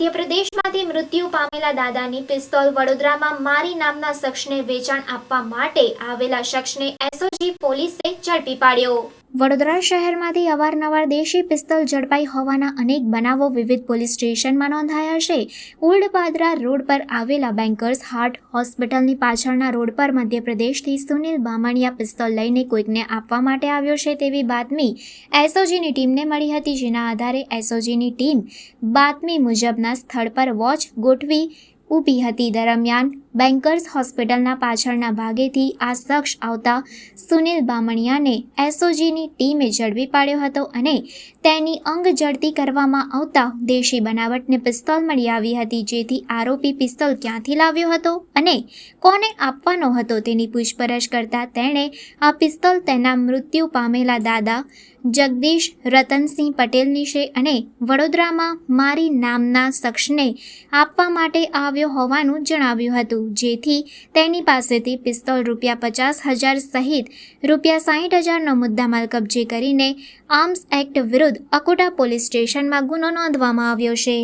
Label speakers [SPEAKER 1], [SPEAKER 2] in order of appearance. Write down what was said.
[SPEAKER 1] મધ્યપ્રદેશમાંથી મૃત્યુ પામેલા દાદાની પિસ્તોલ વડોદરામાં મારી નામના શખ્સને વેચાણ આપવા માટે આવેલા શખ્સને એસઓજી પોલીસે ઝડપી પાડ્યો। વડોદરા શહેરમાંથી અવારનવાર દેશી પિસ્તોલ ઝડપાઈ હોવાના અનેક બનાવો વિવિધ પોલીસ સ્ટેશનમાં નોંધાયા છે। ઓલ્ડ પાદરા રોડ પર આવેલા બેન્કર્સ હાર્ટ હોસ્પિટલની પાછળના રોડ પર મધ્યપ્રદેશથી સુનિલ બામણિયા પિસ્તોલ લઈને કોઈકને આપવા માટે આવ્યો છે તેવી બાતમી એસઓજીની ટીમને મળી હતી, જેના આધારે એસઓજીની ટીમ બાતમી મુજબના સ્થળ પર વોચ ગોઠવી ઊભી હતી। દરમિયાન બેન્કર્સ હોસ્પિટલના પાછળના ભાગેથી આ શખ્સ આવતા સુનિલ બામણિયાને એસઓજીની ટીમે ઝડપી પાડ્યો હતો અને તેની અંગ ઝડતી કરવામાં આવતા દેશી બનાવટની પિસ્તોલ મળી આવી હતી, જેથી આરોપી પિસ્તોલ ક્યાંથી લાવ્યો હતો અને કોને આપવાનો હતો તેની પૂછપરછ કરતા તેણે આ પિસ્તોલ તેના મૃત્યુ પામેલા દાદા જગદીશ રતનસિંહ પટેલની છે અને વડોદરામાં મારી નામના શખ્સને આપવા માટે આવ્યો હોવાનું જણાવ્યું હતું, જેથી તેની પાસેથી પિસ્તોલ ₹50,000 સહિત ₹60,000નો મુદ્દામાલ કબજે કરીને આર્મ્સ એક્ટ વિરુદ્ધ અકોટા પોલીસ સ્ટેશનમાં ગુનો નોંધવામાં આવ્યો છે।